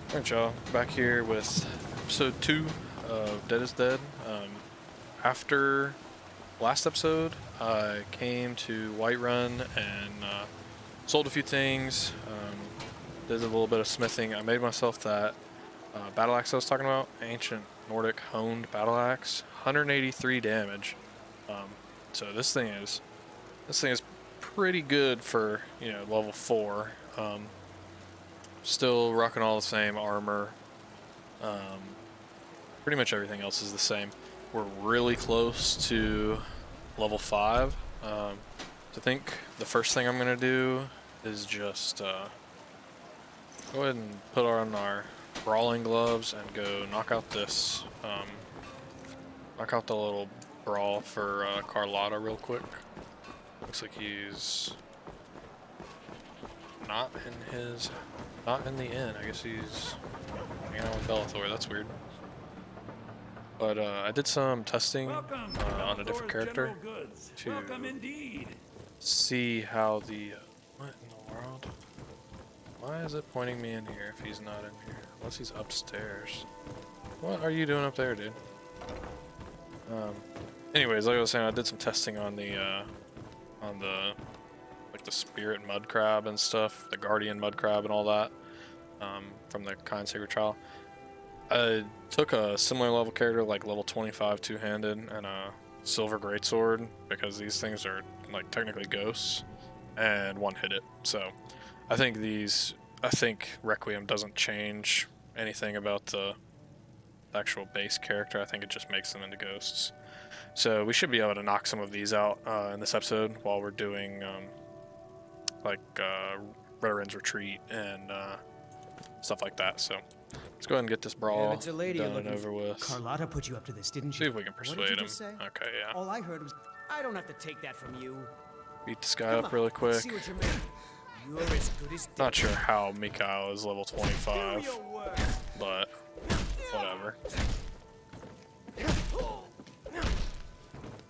Alright, y'all, back here with episode 2 of Dead is Dead. After last episode, I came to Whiterun and sold a few things, did a little bit of smithing. I made myself that battle axe I was talking about, ancient Nordic honed battle axe, 183 damage. So this thing is pretty good for, you know, level 4. Still rocking all the same armor. Pretty much everything else is the same. We're really close to level 5. So I think the first thing I'm going to do is just go ahead and put on our brawling gloves and go knock out this, knock out the little brawl for Carlotta real quick. Looks like he's not in the inn. I guess he's hanging out with Bellathor. That's weird. But I did some testing on a different character to see how the what in the world? Why is it pointing me in here if he's not in here? Unless he's upstairs. What are you doing up there, dude? Anyways, like I was saying, I did some testing on the like the spirit mud crab and stuff, the guardian mud crab and all that, from the Kind Sacred Trial. I took a similar level character, like level 25 two-handed, and a silver greatsword, because these things are like technically ghosts, and one hit it. So I think Requiem doesn't change anything about the actual base character. I think it just makes them into ghosts. So we should be able to knock some of these out in this episode while we're doing Whiterun's Retreat and stuff like that. So let's go ahead and get this brawl done and over with. Carlotta put you up to this, didn't she? See if we can persuade him. Okay, yeah. All I heard was, I don't have to take that from you. Beat this guy up really quick. See what you mean. You're as good as dead. Not sure how Mikhail is level 25, but whatever.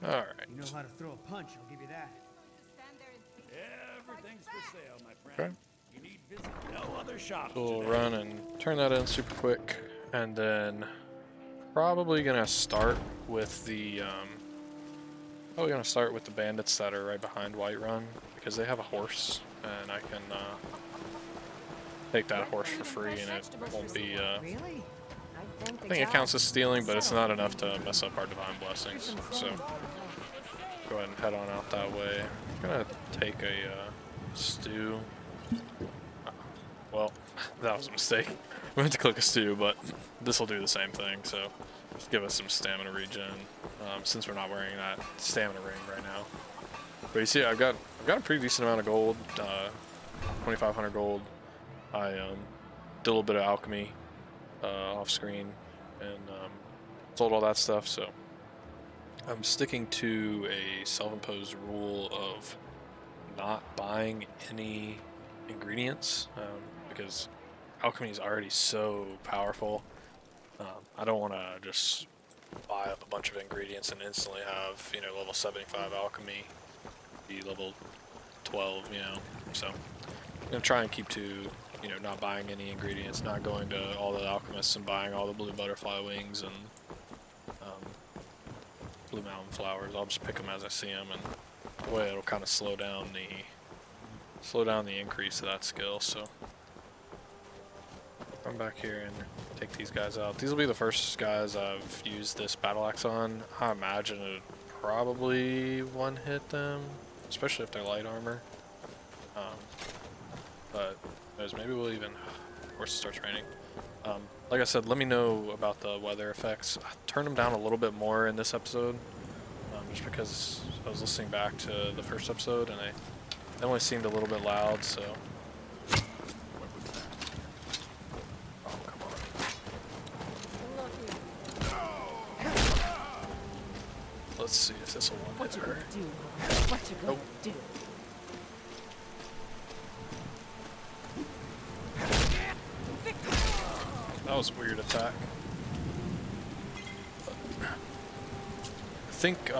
Alright. You know how to throw a punch, I'll give you that. Everything's for sale, my friend. Okay. You need visit no other shops. So we'll today. run and turn that in super quick, and then probably gonna start with the bandits that are right behind Whiterun, because they have a horse, and I can take that horse for free, and it won't be. Really? I think it counts as stealing, but it's not enough to mess up our divine blessings. So go ahead and head on out that way. I'm gonna take a stew. Well, that was a mistake. We meant to click a stew, but this will do the same thing. So just give us some stamina regen, since we're not wearing that stamina ring right now. But you see, I've got a pretty decent amount of gold, 2,500 gold. I did a little bit of alchemy off screen and sold all that stuff. So I'm sticking to a self-imposed rule of not buying any ingredients, because alchemy is already so powerful. I don't want to just buy up a bunch of ingredients and instantly have, you know, level 75 alchemy, be level 12, you know. So I'm gonna try and keep to, you know, not buying any ingredients, not going to all the alchemists and buying all the blue butterfly wings and blue mountain flowers. I'll just pick them as I see them, and that way it'll kind of slow down the increase of that skill. So come back here and take these guys out. These will be the first guys I've used this battle axe on. I imagine it probably one hit them, especially if they're light armor. But maybe we'll even. Of course, it starts raining. Like I said, let me know about the weather effects. I turned them down a little bit more in this episode, just because I was listening back to the first episode and they only seemed a little bit loud. So. Oh, come on. Let's see if this will one hit her. What you gonna do? That was a weird attack. I think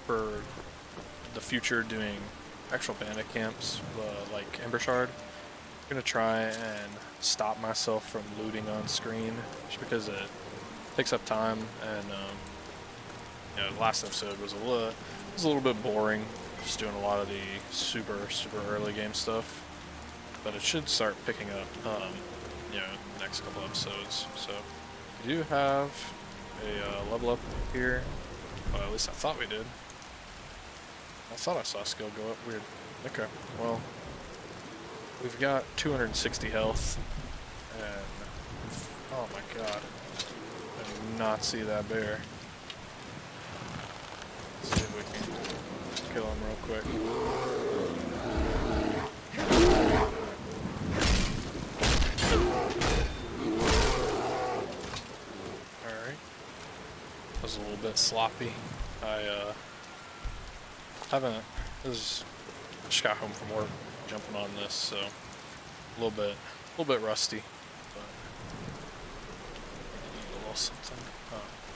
for the future doing actual bandit camps like Embershard, I'm gonna try and stop myself from looting on screen, just because it takes up time, and you know, the last episode was a little bit boring, just doing a lot of the super early game stuff. But it should start picking up, you know, next couple episodes. So we do have a level up here. Well, at least I thought we did. I thought I saw skill go up. Weird. Okay. Well, we've got 260 health, and oh my god, I did not see that bear. Let's see if we can kill him real quick. Alright. That was a little bit sloppy. I just got home from work, jumping on this, so a little bit rusty, but need a little something.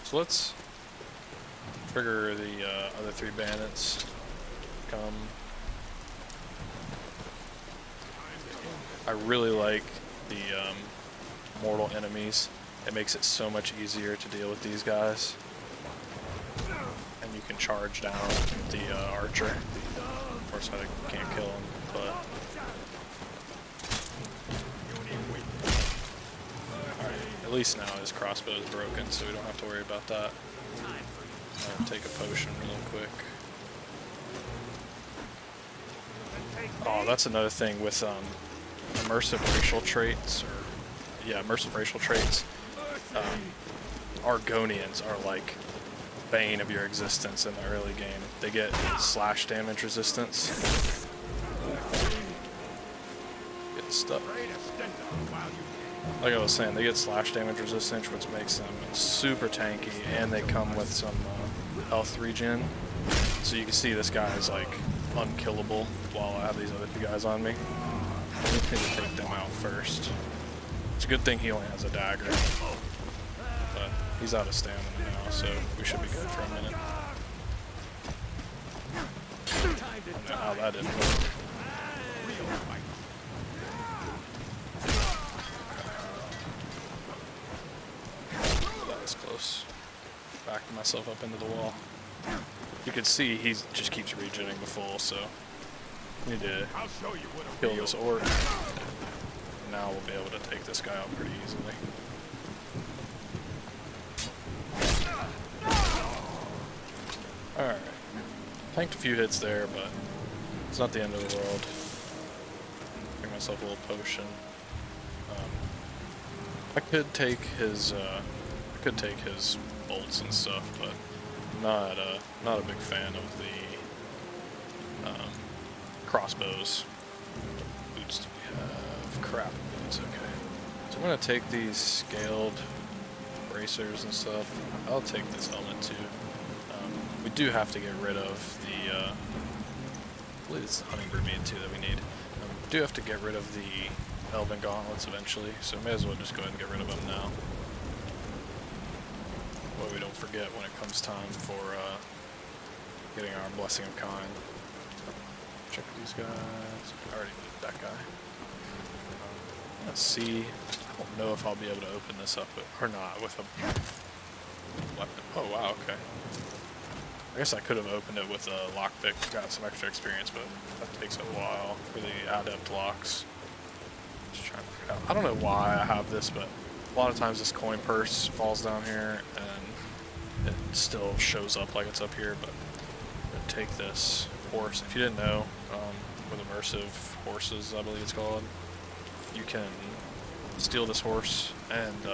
So let's trigger the other 3 bandits. Come. I really like the mortal enemies. It makes it so much easier to deal with these guys. And you can charge down the archer. Of course, I can't kill him, but... Alright, at least now his crossbow is broken, so we don't have to worry about that. I'll take a potion real quick. Oh, that's another thing with immersive racial traits, or yeah, immersive racial traits. Argonians are like bane of your existence in the early game. They get slash damage resistance. Get stuck. Like I was saying, they get slash damage resistance, which makes them super tanky, and they come with some health regen. So you can see this guy is like unkillable while I have these other 2 guys on me. I need to take them out first. It's a good thing he only has a dagger. But he's out of stamina now, so we should be good for a minute. I don't know how that didn't work. That was close. Backed myself up into the wall. You can see he just keeps regenerating the full, so I need to kill this orc. Now we'll be able to take this guy out pretty easily. Alright. Tanked a few hits there, but it's not the end of the world. Bring myself a little potion. I could take his bolts and stuff, but not a big fan of the crossbows. Boots do we have? Crap, boots, okay. So I'm gonna take these scaled bracers and stuff. I'll take this helmet too. We do have to get rid of the, I believe it's the Hummingbird Meat too that we need. We do have to get rid of the Elven Gauntlets eventually, so may as well just go ahead and get rid of them now. Well, we don't forget when it comes time for getting our Blessing of Kind. Check these guys. I already did that guy. Let's see. I don't know if I'll be able to open this up or not with a weapon. Oh wow, okay. I guess I could have opened it with a lockpick, got some extra experience, but that takes a while for the adept locks. Just trying to figure it out. I don't know why I have this, but a lot of times this coin purse falls down here and it still shows up like it's up here, but I'm gonna take this horse. If you didn't know, with immersive horses, I believe it's called, you can steal this horse and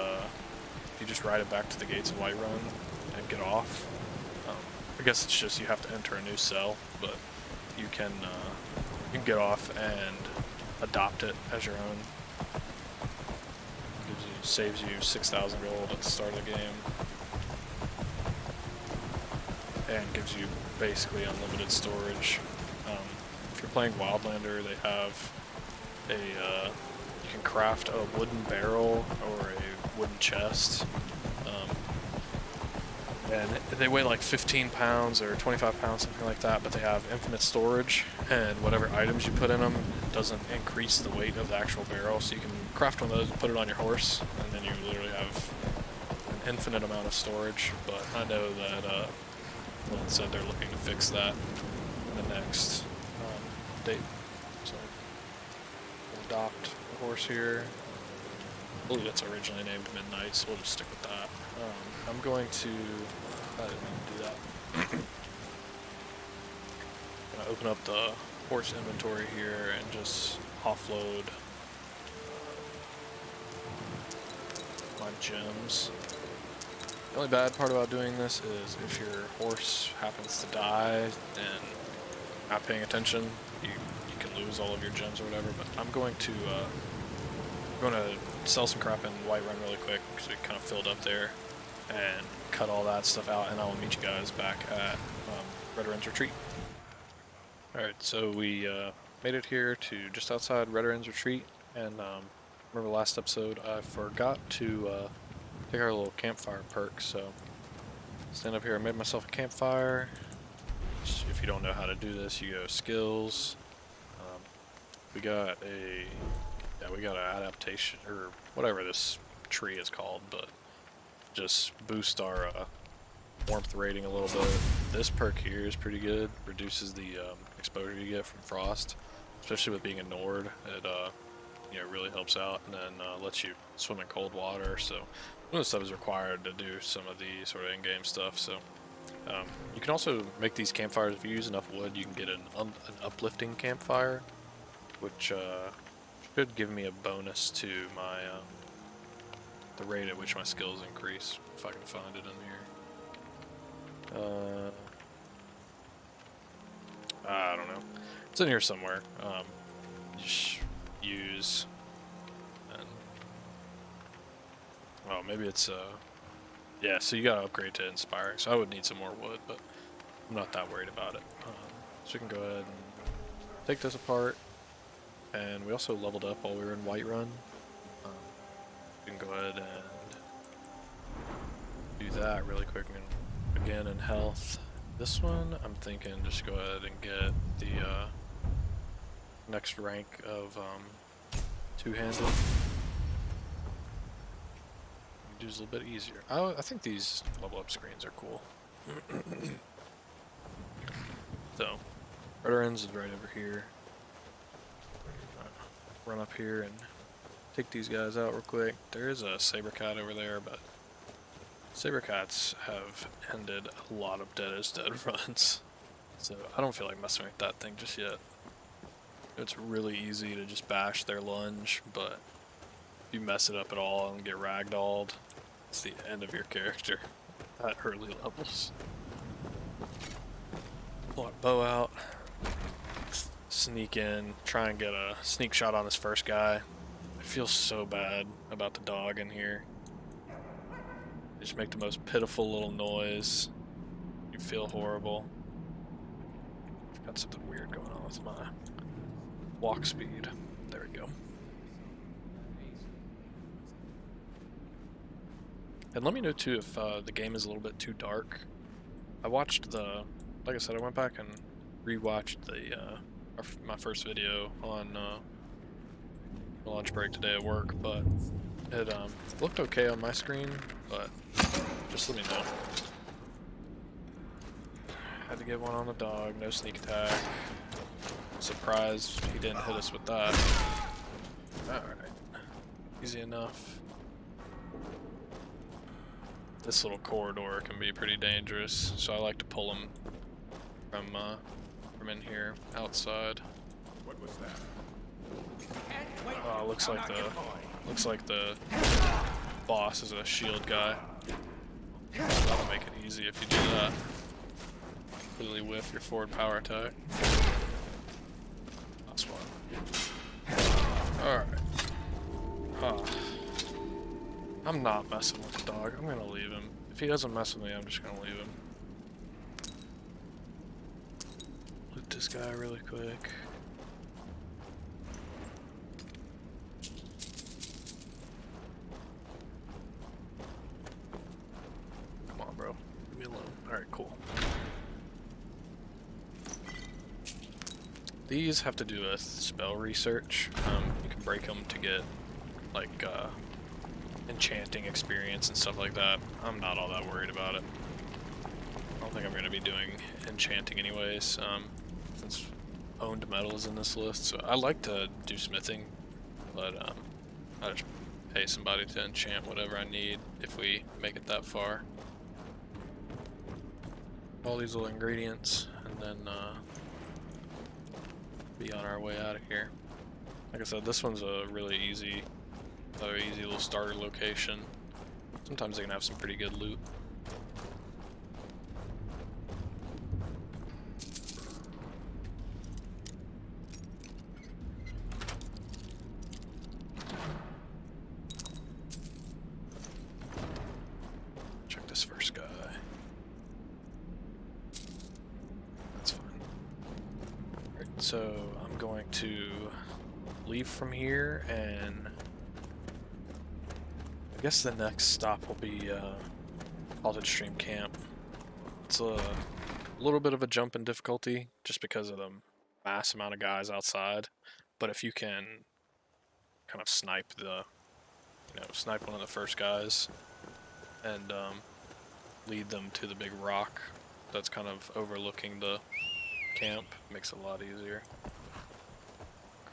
you just ride it back to the gates of Whiterun and get off. I guess it's just you have to enter a new cell, but you can get off and adopt it as your own. Saves you 6,000 gold at the start of the game, and gives you basically unlimited storage. If you're playing Wildlander, they have a you can craft a wooden barrel or a wooden chest. And they weigh like 15 pounds or 25 pounds, something like that, but they have infinite storage, and whatever items you put in them doesn't increase the weight of the actual barrel, so you can craft one of those, put it on your horse, and then you literally have an infinite amount of storage. But I know that Lynn said they're looking to fix that in the next date. So we'll adopt a horse here. I believe it's originally named Midnight, so we'll just stick with that. I'm going to... I didn't mean to do that. I'm going to open up the horse inventory here and just offload my gems. The only bad part about doing this is if your horse happens to die and not paying attention, you can lose all of your gems or whatever, but I'm going to sell some crap in Whiterun really quick because we kind of filled up there, and cut all that stuff out, and I will meet you guys back at Whiterun's retreat. Alright, so we made it here to just outside Whiterun's retreat, and remember last episode I forgot to take our little campfire perk, so stand up here. I made myself a campfire. If you don't know how to do this, you go skills. We got an adaptation, or whatever this tree is called, but just boost our warmth rating a little bit. This perk here is pretty good. Reduces the exposure you get from frost, especially with being a Nord. It really helps out, and then lets you swim in cold water. So some of the stuff is required to do some of the sort of in-game stuff. So you can also make these campfires. If you use enough wood, you can get an uplifting campfire, which should give me a bonus to my the rate at which my skills increase, if I can find it in here. I don't know. It's in here somewhere. Just use, and oh, maybe it's yeah. So you gotta upgrade to inspiring. So I would need some more wood, but I'm not that worried about it. So we can go ahead and take this apart. And we also leveled up while we were in Whiterun. We can go ahead and do that really quick. And again, in health. This one, I'm thinking just go ahead and get the next rank of two-handed. Do this a little bit easier. I think these level up screens are cool. So, Whiterun's is right over here. Run up here and take these guys out real quick. There is a saber cat over there, but saber cats have ended a lot of Dead is Dead runs, so I don't feel like messing with that thing just yet. It's really easy to just bash their lunge, but if you mess it up at all and get ragdolled, it's the end of your character at early levels. Pull our bow out. Sneak in, try and get a sneak shot on this first guy. I feel so bad about the dog in here. They just make the most pitiful little noise. You feel horrible. I've got something weird going on with my walk speed. There we go. And let me know too if the game is a little bit too dark. I watched like I said, I went back and rewatched my first video on lunch break today at work, but it looked okay on my screen, but just let me know. Had to get one on the dog, no sneak attack. Surprised he didn't hit us with that. Alright, easy enough. This little corridor can be pretty dangerous, so I like to pull him from in here, outside. What was that? Looks like the boss is a shield guy. That'll make it easy if you do that. Really whiff your forward power attack. That's one. Alright. I'm not messing with the dog. I'm gonna leave him. If he doesn't mess with me, I'm just gonna leave him. Loot this guy really quick. Come on, bro. Leave me these have to do with spell research. You can break them to get like enchanting experience and stuff like that. I'm not all that worried about it. I don't think I'm going to be doing enchanting anyways, since owned metal is in this list. So I like to do smithing, but I just pay somebody to enchant whatever I need if we make it that far. All these little ingredients, and then be on our way out of here. Like I said, this one's a really easy little starter location. Sometimes they can have some pretty good loot. Check this first guy. That's fine. Alright, so I'm going to leave from here, and I guess the next stop will be Halted Stream Camp. It's a little bit of a jump in difficulty just because of the mass amount of guys outside, but if you can kind of snipe snipe one of the first guys and lead them to the big rock that's kind of overlooking the camp, makes it a lot easier.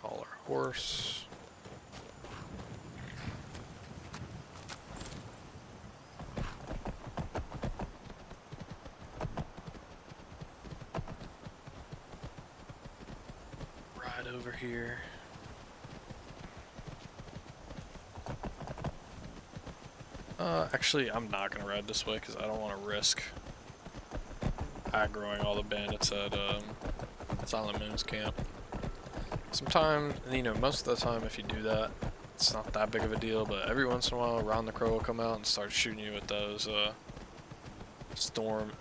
Call our horse. Ride over here. Actually, I'm not gonna ride this way because I don't want to risk aggroing all the bandits at Silent Moon's camp. Sometimes, most of the time if you do that, it's not that big of a deal, but every once in a while, Ron the Crow will come out and start shooting you with those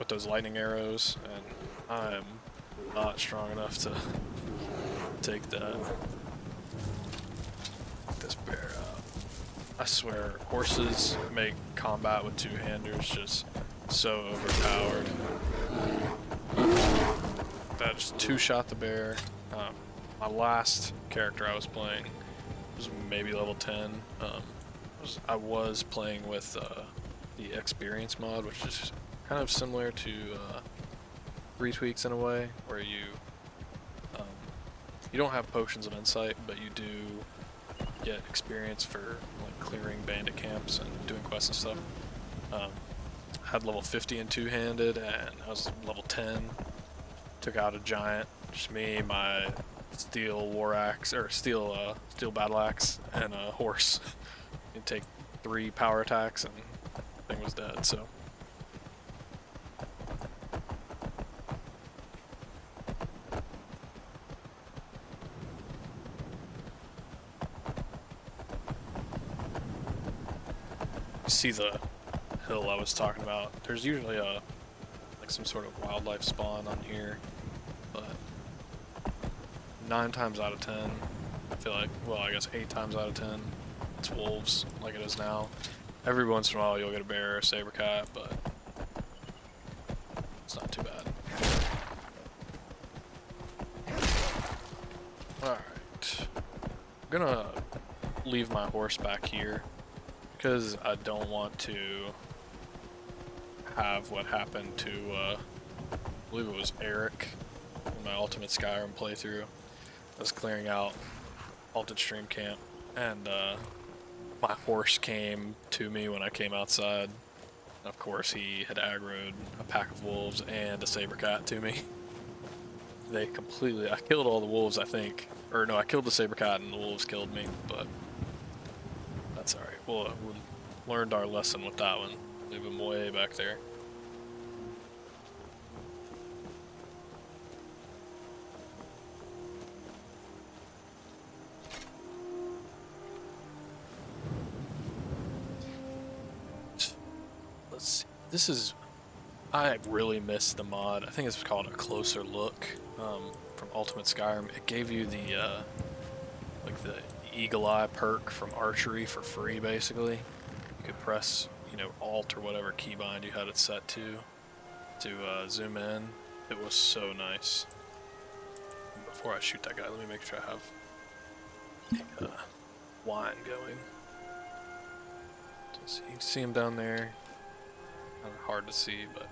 those lightning arrows, and I am not strong enough to take that. This bear out. I swear, horses make combat with two-handers just so overpowered. That just two-shot the bear. My last character I was playing was maybe level 10. I was playing with the experience mod, which is kind of similar to 3 Tweaks in a way, where you don't have potions of insight, but you do get experience for like clearing bandit camps and doing quests and stuff. I had level 50 in two-handed, and I was level 10. Took out a giant, just me, my steel war axe, or steel battle axe, and a horse. You take 3 power attacks, and the thing was dead. So. See the hill I was talking about. There's usually like some sort of wildlife spawn on here, but 9 times out of 10, I feel like, well, I guess 8 times out of 10, it's wolves, like it is now. Every once in a while you'll get a bear or a saber cat, but it's not too bad. Alright. I'm gonna leave my horse back here, because I don't want to have what happened to, I believe it was Eric in my Ultimate Skyrim playthrough. I was clearing out Halted Stream Camp, and my horse came to me when I came outside. Of course, he had aggroed a pack of wolves and a saber cat to me. I killed all the wolves, I think. Or no, I killed the saber cat and the wolves killed me, but that's alright. We learned our lesson with that one. Leave him way back there. Let's see. This is... I really missed the mod. I think it's called A Closer Look from Ultimate Skyrim. It gave you the like the Eagle Eye perk from archery for free, basically. You could press, Alt or whatever keybind you had it set to zoom in. It was so nice. before I shoot that guy, let me make sure I have wine going. So you can see him down there. Kind of hard to see, but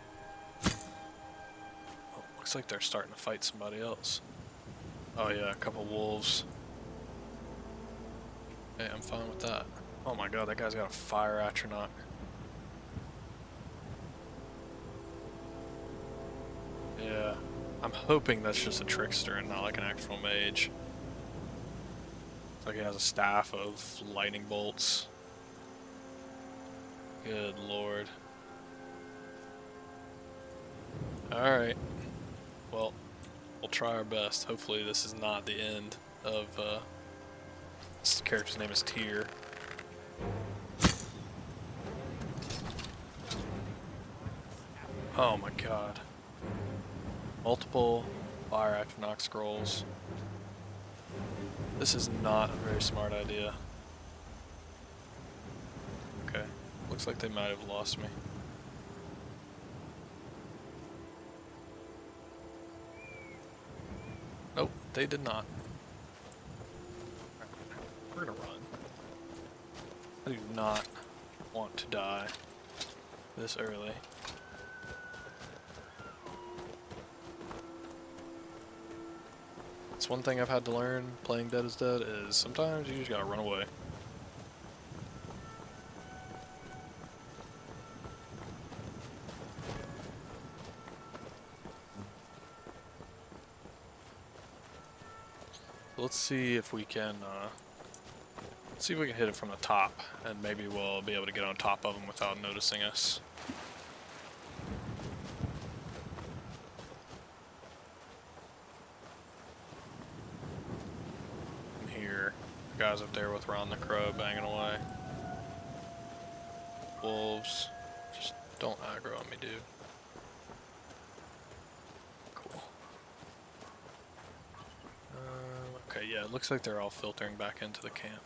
oh, looks like they're starting to fight somebody else. Oh yeah, a couple wolves. Hey, I'm fine with that. Oh my god, that guy's got a fire atronach. Yeah, I'm hoping that's just a trickster and not like an actual mage. It's like he has a staff of lightning bolts. Good lord. Alright. Well, we'll try our best. Hopefully this is not the end of, this character's name is Tyr. Oh my god. Multiple fire atronach scrolls. This is not a very smart idea. Okay. Looks like they might have lost me. Nope, they did not. We're gonna run. I do not want to die this early. It's one thing I've had to learn playing Dead is Dead is sometimes you just gotta run away. Let's see if we can hit it from the top, and maybe we'll be able to get on top of them without noticing us. And here, guys up there with Ron the Crow banging away. Wolves, just don't aggro on me, dude. Cool. Okay, yeah, it looks like they're all filtering back into the camp.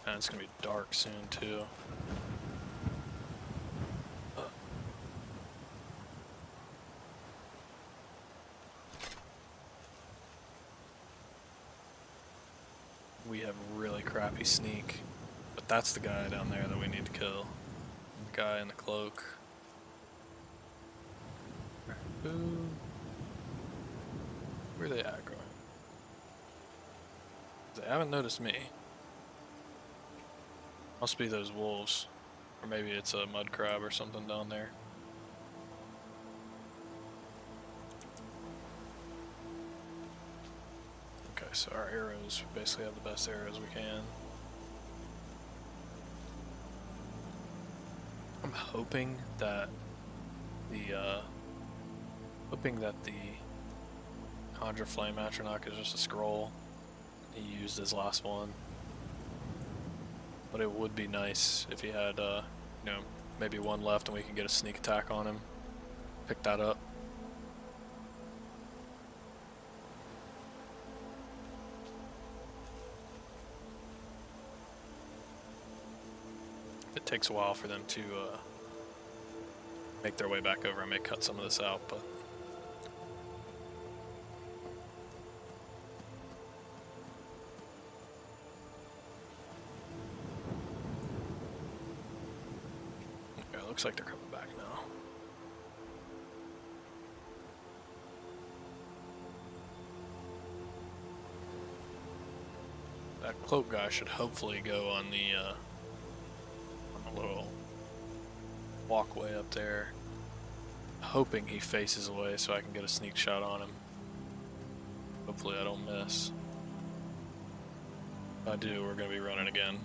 And it's gonna be dark soon, too. We have really crappy sneak, but that's the guy down there that we need to kill. The guy in the cloak. Ooh. Where are they aggroing? They haven't noticed me. Must be those wolves. Or maybe it's a mud crab or something down there. Okay, so our arrows, we basically have the best arrows we can. I'm hoping that the Conjure Flame Atronach is just a scroll he used his last one. But it would be nice if he had, you know, maybe one left and we can get a sneak attack on him. Pick that up. It takes a while for them to make their way back over. I may cut some of this out, but okay, looks like they're coming back now. That cloak guy should hopefully go on the little walkway up there. Hoping he faces away so I can get a sneak shot on him. Hopefully I don't miss. If I do, we're gonna be running again.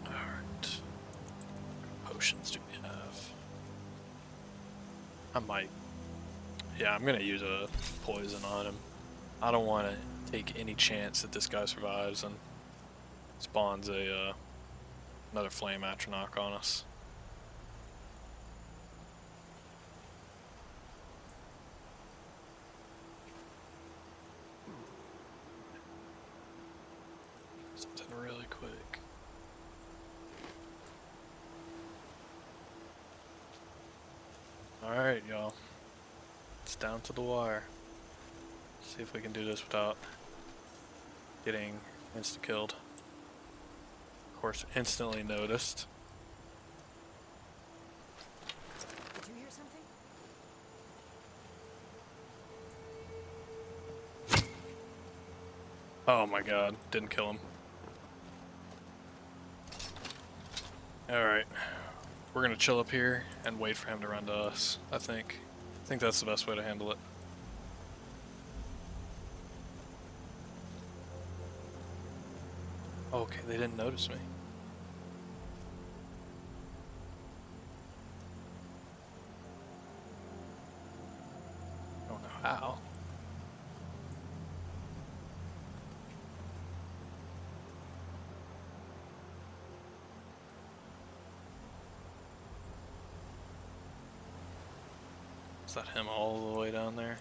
Alright. What potions do we have? I might. Yeah, I'm gonna use a poison on him. I don't want to take any chance that this guy survives and spawns a another flame atronach on us. something really quick. Alright, y'all. It's down to the wire. See if we can do this without getting insta-killed. Of course, instantly noticed. Did you hear something? Oh my god, didn't kill him. Alright. We're gonna chill up here and wait for him to run to us, I think. I think that's the best way to handle it. Okay, they didn't notice me. I don't know how. Is that him all the way down there?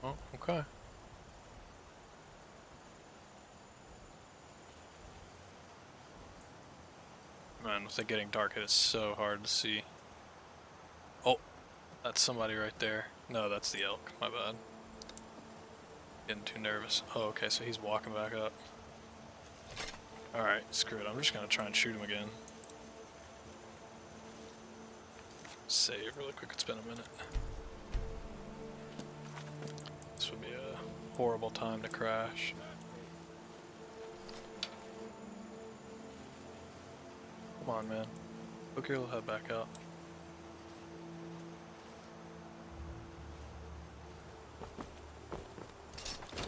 Oh, okay. Man, with it getting dark, it is so hard to see. Oh, that's somebody right there. No, that's the elk. My bad. Getting too nervous. Oh, okay, so he's walking back up. Alright, screw it. I'm just gonna try and shoot him again. Save really quick. It's been a minute. This would be a horrible time to crash. Come on, man. Hook your little head back out.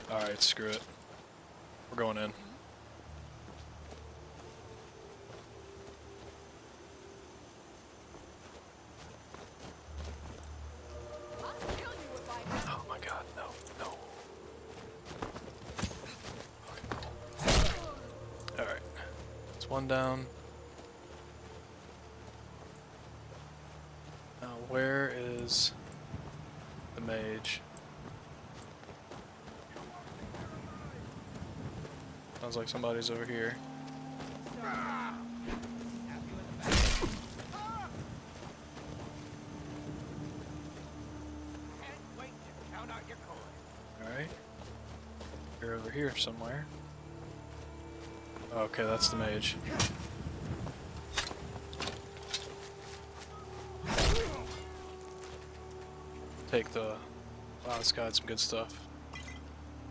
Alright, screw it. We're going in. Oh my god, no, no. Okay, cool. Alright. It's one down. Now, where is the mage? Sounds like somebody's over here. Alright. You're over here somewhere. Okay, that's the mage. Take the... Wow, this guy had some good stuff.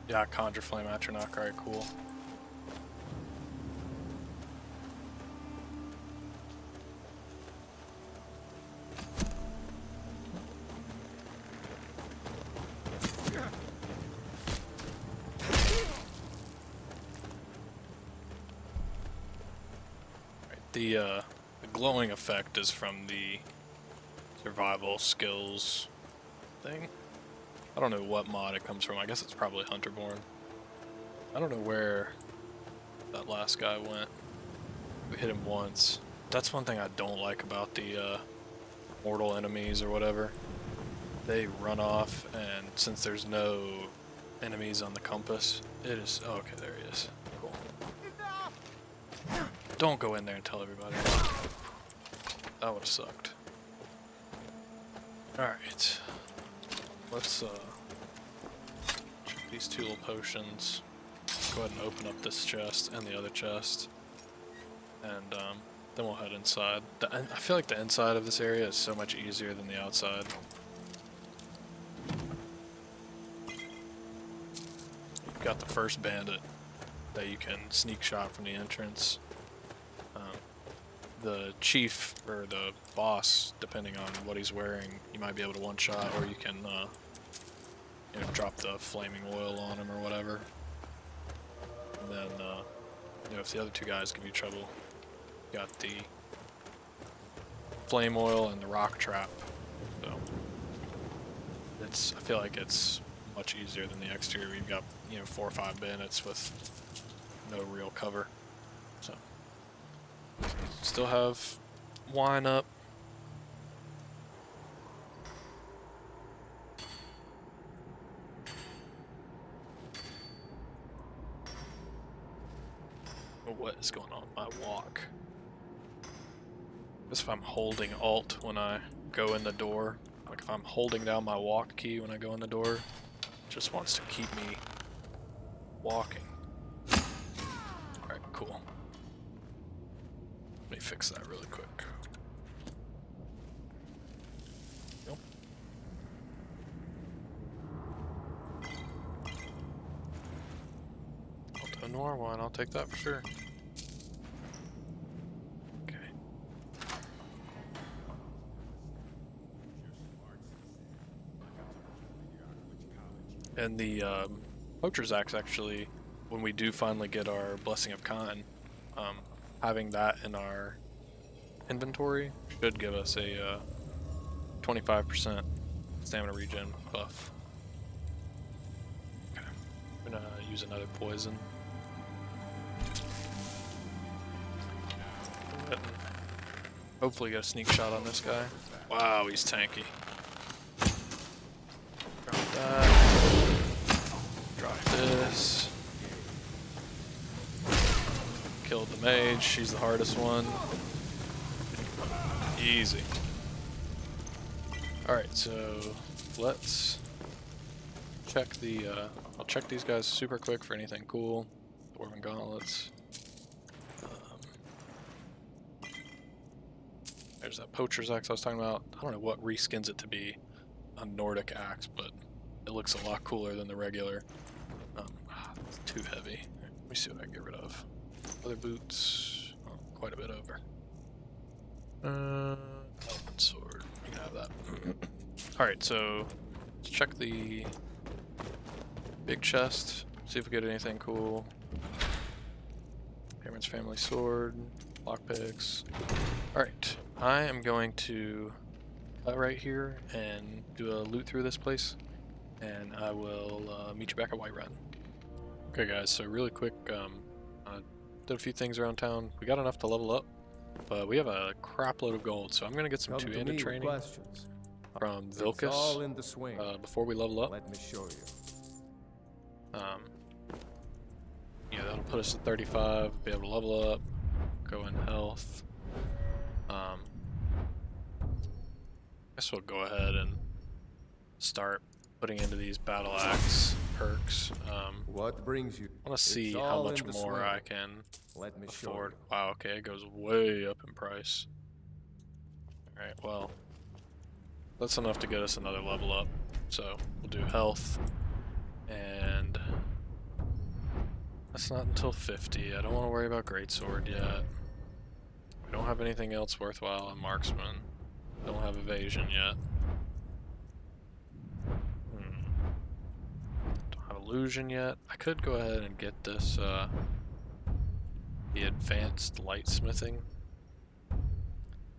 Yeah, conjure flame atronach, alright, cool. The glowing effect is from the survival skills thing. I don't know what mod it comes from. I guess it's probably Hunterborn. I don't know where that last guy went. We hit him once. That's one thing I don't like about the mortal enemies or whatever. They run off, and since there's no enemies on the compass, it is... Oh, okay, there he is. Cool. Don't go in there and tell everybody. That would've sucked. Alright. Let's check these two little potions. Go ahead and open up this chest and the other chest. And then we'll head inside. I feel like the inside of this area is so much easier than the outside. You've got the first bandit that you can sneak shot from the entrance. The chief, or the boss, depending on what he's wearing, you might be able to one-shot, or you can, you know, drop the flaming oil on him or whatever. And then, you know, if the other two guys give you trouble, you got the flame oil and the rock trap. So, I feel like it's much easier than the exterior. We've got, you know, 4 or 5 bandits with no real cover. So. Still have wine up. What is going on with my walk? Guess if I'm holding Alt when I go in the door, like if I'm holding down my walk key when I go in the door, it just wants to keep me walking. Alright, cool. Let me fix that really quick. Nope. Alto Noir wine, I'll take that for sure. Okay. And the Poacher's Axe actually, when we do finally get our Blessing of Khan, having that in our inventory should give us a 25% stamina regen buff. Okay, I'm gonna use another poison. Hopefully get a sneak shot on this guy. Wow, he's tanky. Drop that. Drop this. Killed the mage, she's the hardest one. Easy. Alright, so let's check the, I'll check these guys super quick for anything cool. Dwarven gauntlets. There's that Poacher's Axe I was talking about. I don't know what reskins it to be a Nordic axe, but it looks a lot cooler than the regular. It's too heavy. Let me see what I can get rid of. Other boots, oh, quite a bit over. Elven sword, you can have that. Alright, so let's check the big chest, see if we get anything cool. Hammond's family sword, lockpicks. Alright, I am going to cut right here and do a loot through this place, and I will meet you back at Whiterun. Okay guys, so really quick, I did a few things around town. We got enough to level up, but we have a crap load of gold, so I'm going to get some 2-handed training from Vilcus before we level up. Let me show you. Yeah, that'll put us at 35, be able to level up, go in health. Guess we'll go ahead and start putting into these battle axe perks. What brings you? I want to see how much more I can afford. Wow, okay, it goes way up in price. Alright, well, that's enough to get us another level up. So we'll do health, and that's not until 50. I don't want to worry about greatsword yet. We don't have anything else worthwhile in marksman. Don't have evasion yet. Don't have illusion yet. I could go ahead and get this, the advanced lightsmithing.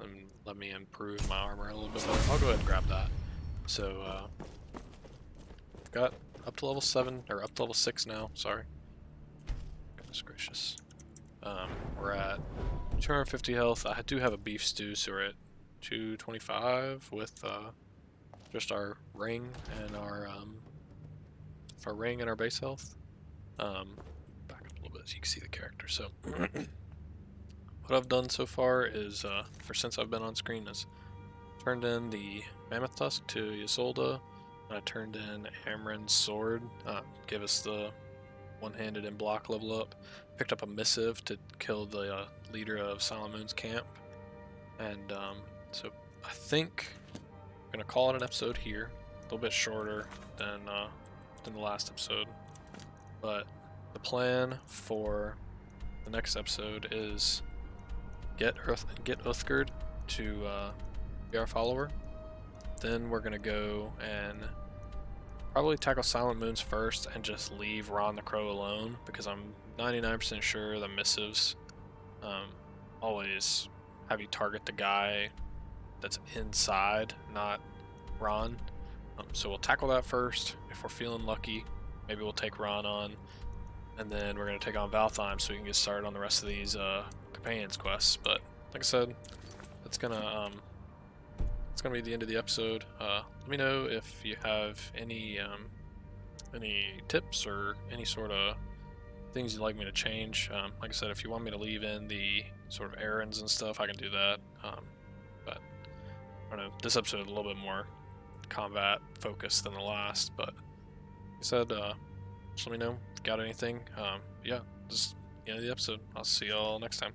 And let me improve my armor a little bit better. I'll go ahead and grab that. So, got up to level 7, or up to level 6 now, sorry. Goodness gracious. We're at 250 health. I do have a beef stew, so we're at 225 with just our ring and our base health. Back up a little bit so you can see the character. So what I've done so far is since I've been on screen is turned in the Mammoth Tusk to Isolde, and I turned in Amren's sword, give us the one-handed and block level up. Picked up a missive to kill the leader of Silent Moon's camp, and so I think I'm gonna call it an episode here. A little bit shorter than the last episode, but the plan for the next episode is get Uthgerd to be our follower. Then we're gonna go and probably tackle Silent Moons first and just leave Ron the Crow alone, because I'm 99% sure the missives always have you target the guy that's inside, not Ron. So we'll tackle that first. If we're feeling lucky, maybe we'll take Ron on, and then we're going to take on Valtheim so we can get started on the rest of these companions quests. But like I said, that's gonna be the end of the episode. Let me know if you have any tips or any sort of things you'd like me to change. Like I said, if you want me to leave in the sort of errands and stuff, I can do that. But I don't know, this episode is a little bit more combat focused than the last, but like I said, just let me know if you got anything. Yeah, just the end of the episode. I'll see y'all next time.